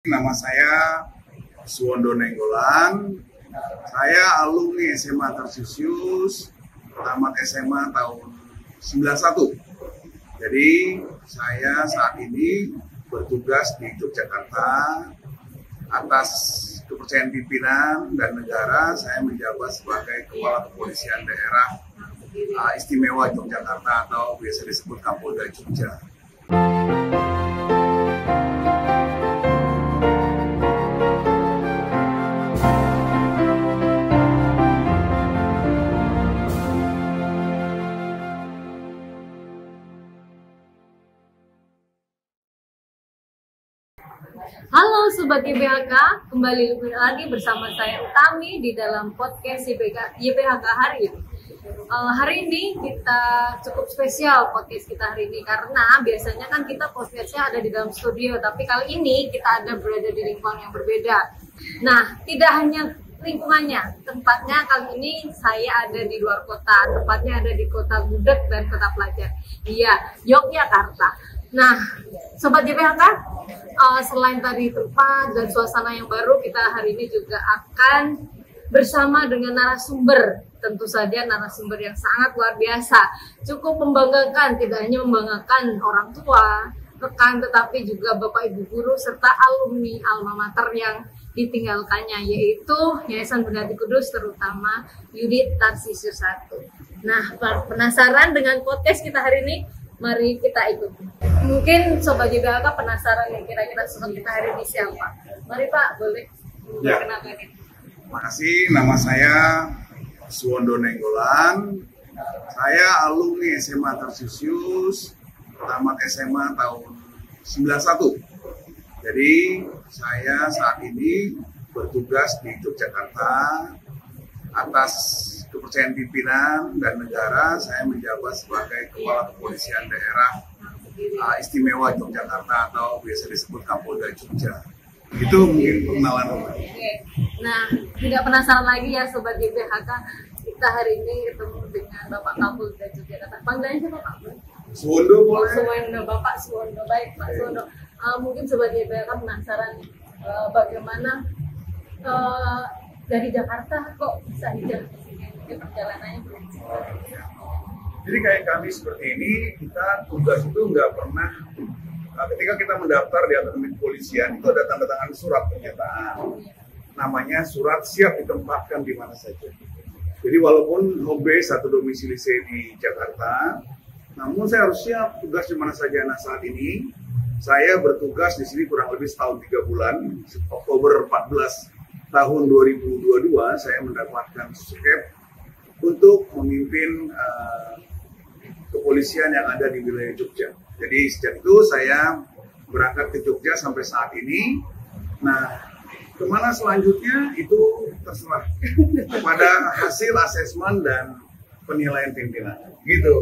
Nama saya Suwondo Nenggolan. Saya alumni SMA Tarsius, tamat SMA tahun 91. Jadi saya saat ini bertugas di Yogyakarta. Atas kepercayaan pimpinan dan negara, saya menjabat sebagai Kepala Kepolisian Daerah Istimewa Yogyakarta atau biasa disebut Kapolda Jogja. Halo Sobat YPHK, kembali lagi bersama saya Utami di dalam podcast YPHK hari ini. Hari ini kita cukup spesial podcast kita hari ini karena biasanya kan kita podcastnya ada di dalam studio, tapi kali ini kita ada berada di lingkungan yang berbeda. Nah, tidak hanya lingkungannya, tempatnya kali ini saya ada di luar kota, tempatnya ada di Kota Gudeg dan Kota Pelajar. Iya, Yogyakarta. Nah, Sobat YPHK, selain tadi tempat dan suasana yang baru, kita hari ini juga akan bersama dengan narasumber. Tentu saja narasumber yang sangat luar biasa, cukup membanggakan, tidak hanya membanggakan orang tua, rekan, tetapi juga Bapak Ibu guru serta alumni alma mater yang ditinggalkannya, yaitu Yayasan Bunda Ati Kudus, terutama Unit Tarsius 1. Nah, penasaran dengan podcast kita hari ini? Mari kita ikuti. Mungkin Sobat YPHK penasaran nih, kira-kira sosok kita hari ini siapa? Mari Pak, boleh perkenalkan ini. Terima kasih, nama saya Suwondo Nenggolan. Saya alumni SMA Tarsius, tamat SMA tahun 91. Jadi saya saat ini bertugas di Yogyakarta. Atas kepercayaan pimpinan dan negara, saya menjabat sebagai Kepala Kepolisian Daerah Istimewa Yogyakarta atau biasa disebut Kapolda Jogja. Itu mungkin pengenalan. Oke. Nah, tidak penasaran lagi ya Sobat YPHK, kita hari ini ketemu dengan Bapak Kapolda Jogjakarta. Panggilannya siapa Pak? Suwondo boleh? Suwondo, Bapak Suwondo. Baik Pak Suwondo. Mungkin Sobat YPHK penasaran bagaimana dari Jakarta kok bisa hijrah ke sini? Mungkin perjalanannya belum. Jadi kayak kami seperti ini, kita tugas itu nggak pernah, ketika kita mendaftar di Akademi Kepolisian, itu ada tanda tangan surat pernyataan. Namanya surat siap ditempatkan di mana saja. Jadi walaupun home base atau domisili saya di Jakarta, namun saya harus siap tugas di mana saja. Nah, saat ini saya bertugas di sini kurang lebih setahun 3 bulan, Oktober 14 tahun 2022 saya mendapatkan suket untuk memimpin kepolisian yang ada di wilayah Jogja. Jadi sejak itu saya berangkat ke Jogja sampai saat ini. Nah, kemana selanjutnya itu terserah pada hasil asesmen dan penilaian pimpinan. Gitu.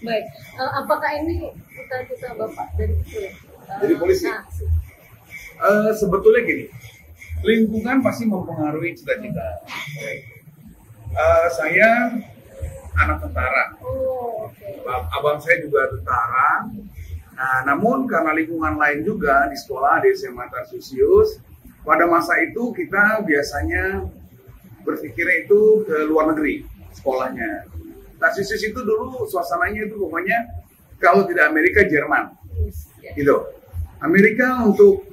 Baik, apakah ini cita-cita Bapak dari kecil? Jadi polisi? Sebetulnya gini, lingkungan pasti mempengaruhi cita-cita. Saya anak tentara. Oh, okay. Abang saya juga tentara. Nah, namun karena lingkungan lain juga di sekolah di SMA Tarsius, pada masa itu kita biasanya berpikirnya itu ke luar negeri sekolahnya. Tarsius itu dulu suasananya itu pokoknya kalau tidak Amerika, Jerman. Gitu. Amerika untuk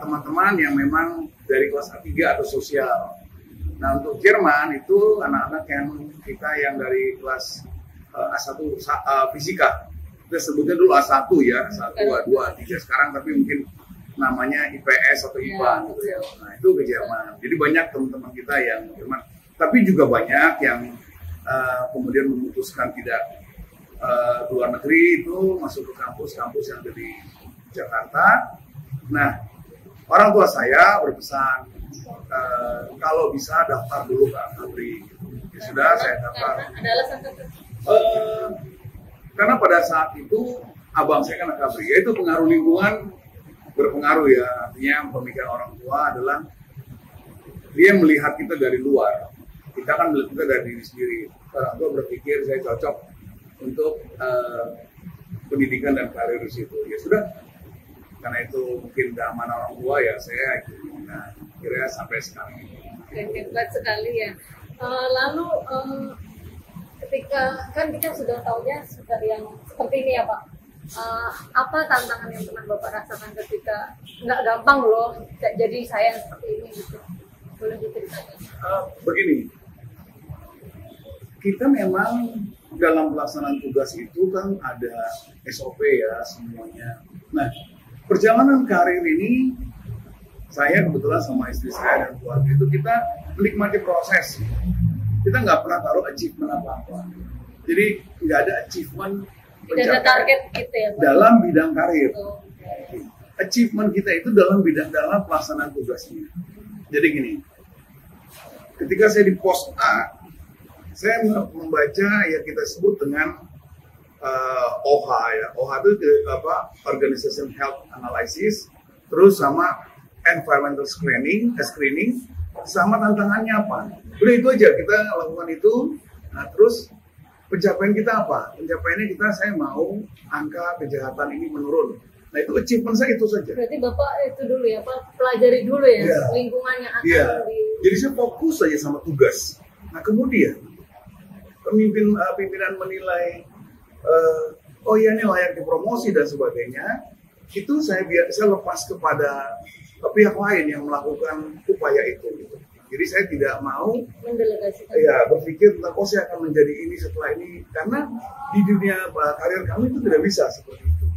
teman-teman yang memang dari kelas A3 atau sosial. Nah, untuk Jerman itu anak-anak yang kita yang dari kelas A1 fisika. Kita sebutnya dulu A1 ya, A1, A2, A3 sekarang, tapi mungkin namanya IPS atau IPA gitu ya. Nah, itu ke Jerman. Jadi banyak teman-teman kita yang Jerman. Tapi juga banyak yang kemudian memutuskan tidak ke luar negeri, itu masuk ke kampus-kampus yang ada di Jakarta. Nah, orang tua saya berpesan kalau bisa daftar dulu ke Akabri. Ya sudah, saya daftar. Ada alasan tertentu? Karena pada saat itu abang saya kan Akabri, yaitu pengaruh lingkungan berpengaruh ya. Artinya pemikiran orang tua adalah dia melihat kita dari luar. Kita kan melihat kita dari diri sendiri. Orang tua berpikir saya cocok untuk pendidikan dan karir di situ. Ya sudah, karena itu mungkin nggak amanah orang tua ya saya kira sampai sekarang. Hebat sekali ya. Lalu ketika kan kita sudah tahunya seperti ini ya Pak. Apa tantangan yang pernah Bapak rasakan ketika nggak gampang loh jadi saya seperti ini gitu? Boleh diceritakan? Begini, kita memang dalam pelaksanaan tugas itu kan ada SOP ya semuanya. Nah, perjalanan karir ini saya kebetulan sama istri saya dan keluarga itu kita menikmati proses. Kita nggak pernah taruh achievement apa-apa. Jadi nggak ada achievement tidak ada target gitu ya Pak? Dalam bidang karir. Achievement kita itu dalam pelaksanaan tugasnya. Jadi gini, ketika saya di pos A, saya membaca ya kita sebut dengan OHA ya. OHA itu Organization Health Analysis, terus sama Environmental Screening, sama tantangannya apa. Udah itu aja kita lakukan itu. Nah terus pencapaian kita apa? Pencapaiannya saya mau angka kejahatan ini menurun. Nah itu achievement saya itu saja. Berarti Bapak itu dulu ya Pak, pelajari dulu ya lingkungannya akan Jadi saya fokus saja sama tugas. Nah kemudian pimpinan menilai oh iya ini layak dipromosi dan sebagainya, itu saya lepas kepada pihak lain yang melakukan upaya itu gitu. Jadi saya tidak mau mendelegasikan. Ya berpikir tentang saya akan menjadi ini setelah ini, karena di dunia karir kami itu tidak bisa seperti itu,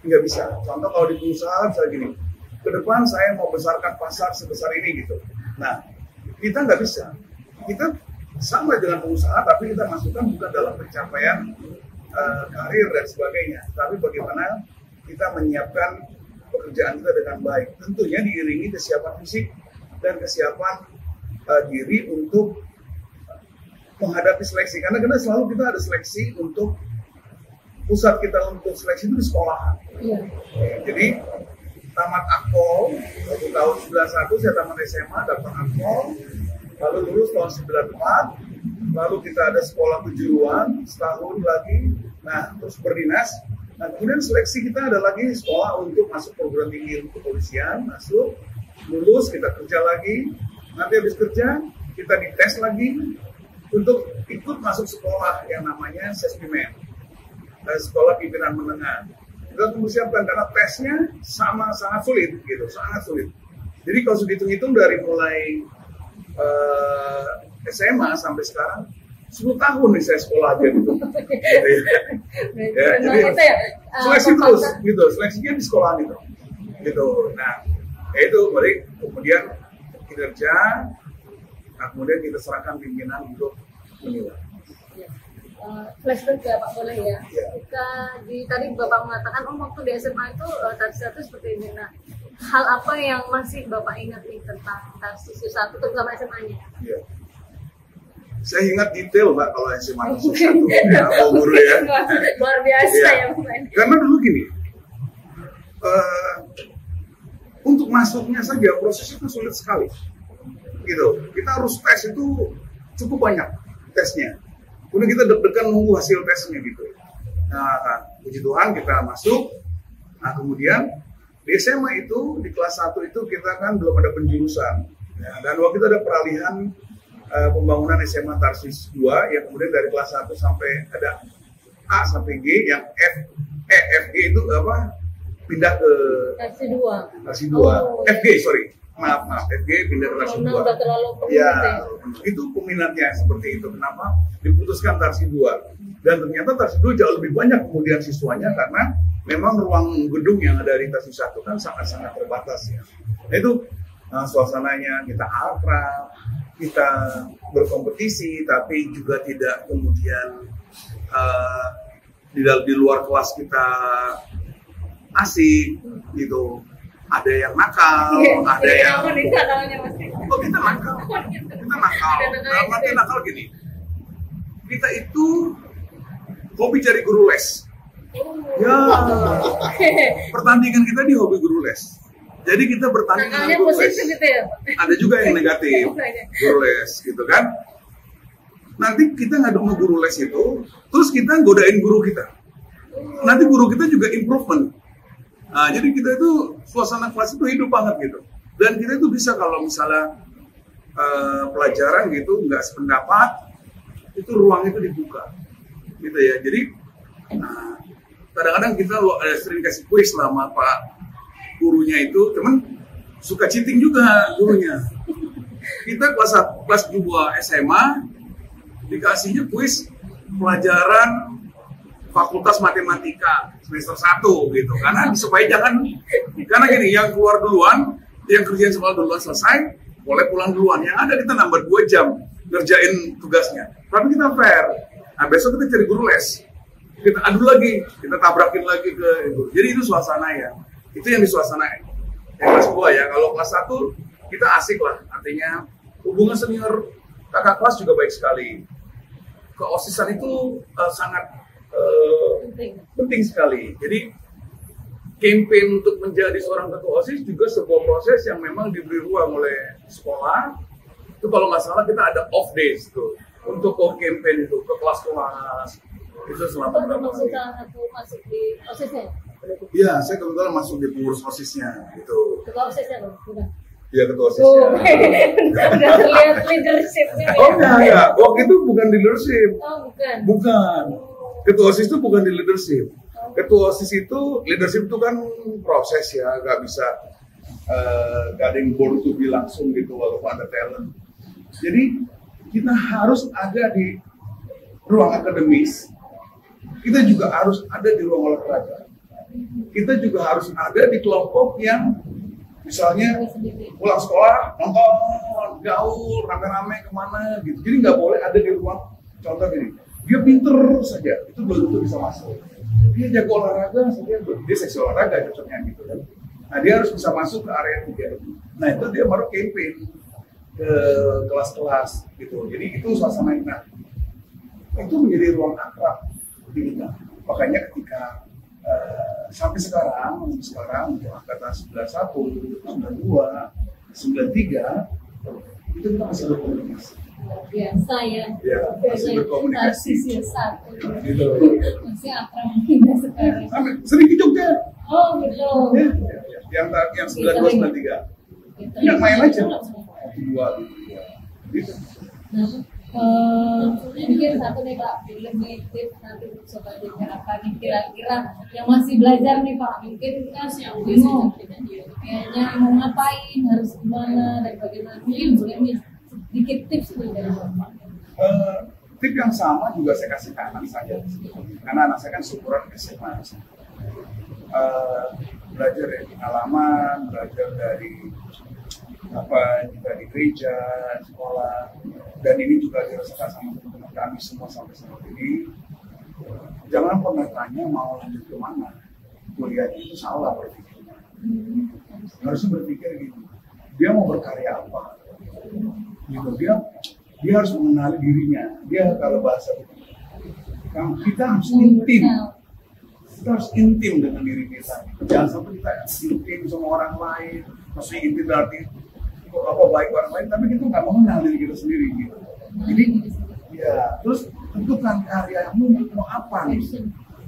nggak bisa. Contoh kalau di perusahaan saya gini, ke depan saya mau besarkan pasar sebesar ini gitu. Nah kita nggak bisa, kita sama dengan pengusaha tapi kita masukkan bukan dalam pencapaian karir dan sebagainya, tapi bagaimana kita menyiapkan pekerjaan kita dengan baik, tentunya diiringi kesiapan fisik dan kesiapan diri untuk menghadapi seleksi, karena selalu kita ada seleksi untuk pusat kita untuk seleksi itu di sekolahan. Jadi tamat Akpol tahun 91 saya tamat SMA, dapat Akpol, lalu lulus tahun 94, lalu kita ada sekolah kejuruan setahun lagi, nah terus berdinas. Nah kemudian seleksi kita ada lagi sekolah untuk masuk perguruan tinggi kepolisian, masuk, lulus, kita kerja lagi, nanti habis kerja kita dites lagi untuk ikut masuk sekolah yang namanya Sespimen, sekolah pimpinan menengah. Kita mempersiapkan karena tesnya sangat sulit gitu, sangat sulit. Jadi kalau dihitung-hitung dari mulai SMA sampai sekarang 10 tahun nih saya sekolah aja gitu. Jadi seleksi terus gitu, seleksinya di sekolah gitu. Nah, itu balik kemudian kinerja, nah, kemudian kita serahkan pimpinan untuk menilai. Flashback ya Pak, boleh ya? Tadi Bapak mengatakan waktu di SMA itu Tarsius seperti ini. Nah, hal apa yang masih Bapak ingat nih tentang Tarsius 1 terutama SMA-nya? Iya. Saya ingat detail Mbak kalau SMA Tarsius 1 ya, guru ya. Luar biasa ya Pak. Karena dulu gini, untuk masuknya saja prosesnya itu sulit sekali. Gitu. Kita harus tes itu cukup banyak tesnya. Kemudian kita deg-degan nunggu hasil tesnya gitu. Nah, puji Tuhan kita masuk. Nah, kemudian di SMA itu, di kelas 1 itu kita kan belum ada penjurusan. Ya, dan waktu itu ada peralihan pembangunan SMA Tarsius 2, yang kemudian dari kelas 1 sampai ada A sampai G, yang FG itu pindah ke Tarsius 2. FG, sorry. Maaf, FG pindah ke Tarsius 2. Ya, itu peminatnya seperti itu. Kenapa diputuskan Tarsius 2? Dan ternyata Tarsius 2 jauh lebih banyak kemudian siswanya karena memang ruang gedung yang ada di Tarsius 1 kan sangat-sangat terbatas ya. Nah, itu suasananya kita akrab, kita berkompetisi, tapi juga tidak kemudian di luar kelas kita asik gitu. Ada yang nakal, ada yang kita nakal. Kita nakal gini. Kita itu hobi cari guru les. Ya, pertandingan kita di hobi guru les. Jadi kita bertanding dengan guru les. Gitu ya? Ada juga yang negatif, guru les, gitu kan? Nanti kita ngadu sama guru les itu, terus kita godain guru kita. Nanti guru kita juga improvement. Nah, jadi kita itu suasana kelas itu hidup banget gitu. Dan kita itu bisa kalau misalnya pelajaran gitu nggak sependapat, itu ruang itu dibuka, gitu ya. Jadi kadang-kadang kita sering kasih kuis sama Pak gurunya itu, teman suka cheating juga gurunya. Kita kelas 2 SMA dikasihnya kuis pelajaran Fakultas Matematika semester 1 gitu, karena supaya karena gini, yang keluar duluan, yang kerjain sekolah duluan selesai, boleh pulang duluan, yang ada kita nambah 2 jam ngerjain tugasnya, tapi kita fair. Nah besok kita cari guru les, kita adu lagi, kita tabrakin lagi ke itu. Jadi itu suasana ya, itu yang di suasana yang kelas 2 ya. Kalau kelas 1 kita asik lah, artinya hubungan senior kakak kelas juga baik sekali. Keosisan itu sangat penting sekali. Jadi campaign untuk menjadi seorang ketua OSIS juga sebuah proses yang memang diberi ruang oleh sekolah. Itu kalau nggak salah kita ada off days tuh untuk campaign itu ke kelas-kelas. Itu selama berapa hari. Masuk di OSIS-nya? Iya, saya kebetulan masuk di pengurus OSIS-nya gitu. Ketua OSIS-nya loh, bukan? Iya, ketua OSIS-nya. Udah terlihat leadership-nya ya? Oh enggak. Waktu itu bukan di leadership. Oh, bukan? Bukan. Ketua OSIS itu bukan di leadership. Ketua OSIS itu, leadership itu kan proses ya, nggak bisa nggak ada yang born to be langsung gitu walaupun ada talent. Jadi kita harus ada di ruang akademis, kita juga harus ada di ruang olahraga, kita juga harus ada di kelompok yang misalnya pulang sekolah nonton gaul rame-rame kemana gitu. Jadi nggak boleh ada di ruang, contoh gini, dia pinter saja itu belum tentu bisa masuk. Dia jago olahraga saja, dia seksi olahraga contohnya gitu kan. Nah dia harus bisa masuk ke area 3. Nah itu dia baru campaign ke kelas-kelas gitu. Jadi itu suasana itu menjadi ruang akrab di kita. Makanya ketika sampai sekarang untuk angkatan 91, 92, 93 itu kita masih berkomunikasi. Biasa ya. Ya, masih berkomunikasi. Gitu. Masih akrab hingga sekarang. Sampai sering ke Jogja. Oh betul. Ya, yang 92, 93. Nggak main aja. 2. Gitu. Mungkin satu nih Pak, lebih tips nanti untuk sobat JPHK nih kira-kira yang masih belajar nih Pak, mungkin kan yang bingung kayaknya mau ngapain, harus gimana dan bagaimana, mungkin boleh nih sedikit tips dari Bapak. Tips yang sama juga saya kasih ke anak saya, karena anak saya kan syukuran SMA. Belajar dari pengalaman, belajar dari apa juga di gereja, sekolah, dan ini juga dirasakan sama teman-teman kami semua sampai saat ini. Jangan pernah tanya mau lanjut ke mana, kuliah itu salah berpikirnya. Harusnya berpikir gitu, dia mau berkarya apa, gitu. Dia harus mengenali dirinya. Dia kalau bahasa kita harus intim. Kita harus intim dengan diri kita. Jangan sampai kita intim sama orang lain, masih intim berarti apa baik orang lain, tapi kita nggak mengenal diri kita sendiri gitu. Jadi ya terus tentukan karyamu mau apa nih?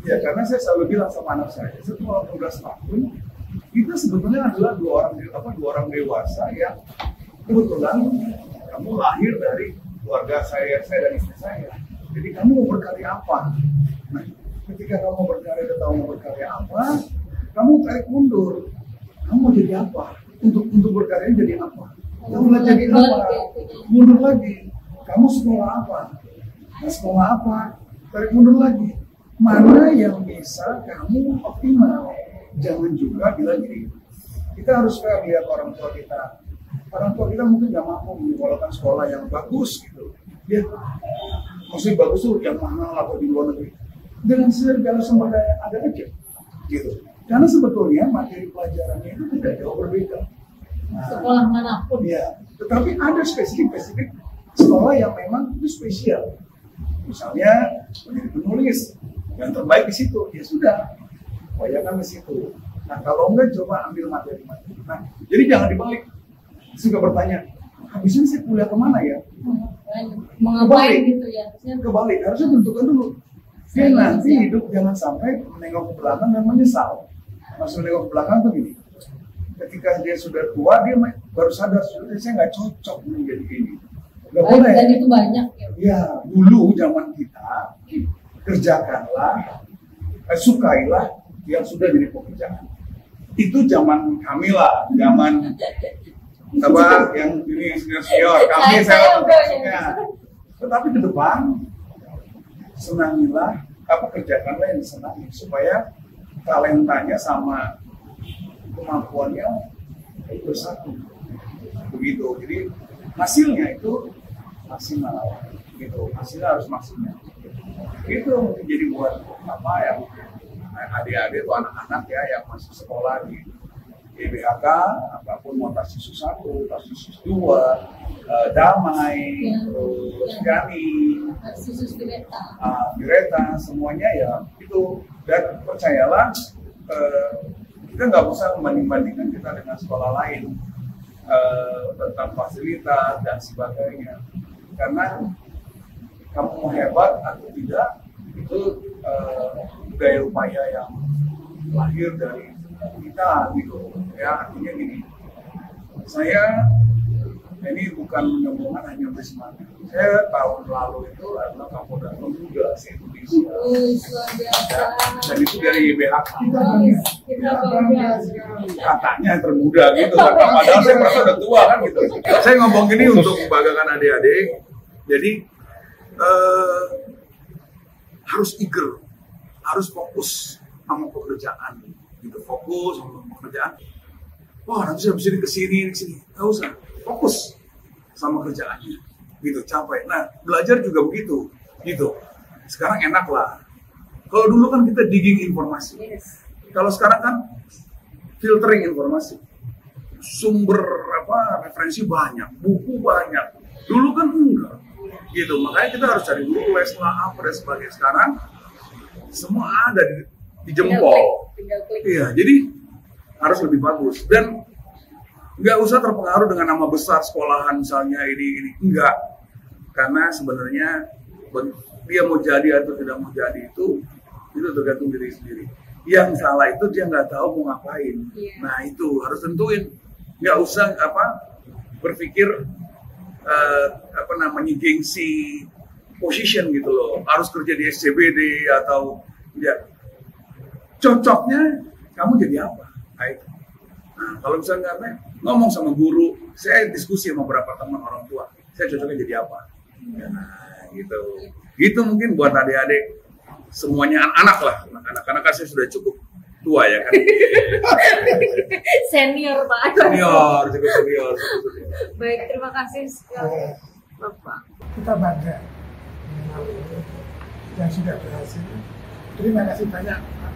Ya karena saya selalu bilang sama anak saya, setelah 18 tahun kita sebetulnya adalah dua orang dewasa yang kebetulan kamu lahir dari keluarga saya dan istri saya. Jadi kamu mau berkarya apa? Nah, ketika kamu berkarya dan tahu mau berkarya apa, kamu tarik mundur. Kamu mau jadi apa? Untuk berkarya jadi apa? Kamu mau jadi apa? Mundur lagi. Kamu sekolah apa? Nah, sekolah apa? Tarik mundur lagi. Mana yang bisa kamu optimal? Jangan juga bilang gini. Kita harus fair lihat orang tua kita. Orang tua kita mungkin nggak mampu menyekolahkan sekolah yang bagus gitu. Ya, maksudnya bagus tuh yang mahal atau di luar negeri. Dengan segala sumber daya ada aja, gitu. Karena sebetulnya materi pelajarannya itu tidak jauh berbeda. Nah, sekolah manapun. Ya, tetapi ada spesifik sekolah yang memang itu spesial. Misalnya menjadi penulis, yang terbaik di situ, ya sudah, upayakan di situ. Nah kalau enggak coba ambil materi-materi. Nah, jadi jangan dibalik. Suka bertanya, habisnya saya kuliah kemana ya? Mau ngapain gitu ya? Kebalik, harusnya tentukan dulu. Dia nanti hidup jangan sampai menengok ke belakang dan menyesal. Masuk nengok ke belakang tuh gini. Ketika dia sudah tua, dia baru sadar, saya nggak cocok menjadi ini. Nggak boleh. Dan itu banyak. Ya, dulu zaman kita, kerjakanlah, sukailah yang sudah jadi pekerjaan. Itu zaman kami lah, zaman apa yang ini senior kami saya maksudnya. Tetapi ke depan senangilah apa kerjakanlah yang disenangi supaya talentanya sama kemampuannya bersatu begitu. Jadi hasilnya itu maksimal gitu, hasilnya harus maksimal itu. Jadi buat apa yang adik-adik atau anak-anak ya yang masih sekolah di YBHK, apapun mau Tarsisus 1, Tarsisus 2, Damai, terus Gani, Tarsisus Bireta, semuanya ya itu. Dan percayalah, kita nggak usah membanding-bandingkan kita dengan sekolah lain tentang fasilitas dan sebagainya. Karena kamu mau hebat atau tidak, itu daya upaya yang lahir dari kita gitu ya. Artinya gini, saya ini bukan menyombongkan hanya Prisma. Saya tahun lalu itu adalah Kapolda termuda se-Indonesia. Dan itu dari YBHK. Katanya termuda gitu, padahal saya merasa udah tua kan gitu. Saya ngomong gini untuk membanggakan adik-adik. Jadi harus eager, harus fokus sama pekerjaan. Gitu, fokus sama pekerjaan. Wah, nanti saya bisa kesini, nggak usah. Fokus sama kerjaannya, gitu, capek. Nah, belajar juga begitu, gitu. Sekarang enak lah. Kalau dulu kan kita digging informasi. Kalau sekarang kan filtering informasi. Sumber referensi banyak, buku banyak. Dulu kan enggak, gitu. Makanya kita harus cari dulu les lah apa dan sebagainya. Sekarang semua ada di jempol. Iya, jadi harus lebih bagus dan nggak usah terpengaruh dengan nama besar sekolahan misalnya ini enggak, karena sebenarnya dia mau jadi atau tidak mau jadi itu tergantung diri sendiri. Yang salah itu dia nggak tahu mau ngapain. Nah itu harus tentuin, nggak usah berpikir gengsi position gitu loh, harus kerja di SCBD atau tidak. Cocoknya kamu jadi apa? Baik. Nah, kalau misalnya ngomong sama guru, saya diskusi sama beberapa teman orang tua, saya cocoknya jadi apa? Nah, gitu. Gitu mungkin buat adik-adik, semuanya anak-anak lah. Anak-anak kan saya sudah cukup tua ya kan. Senior Pak. Senior. Baik, terima kasih sekali Bapak. Kita bangga dengan yang sudah berhasil. Terima kasih banyak Pak.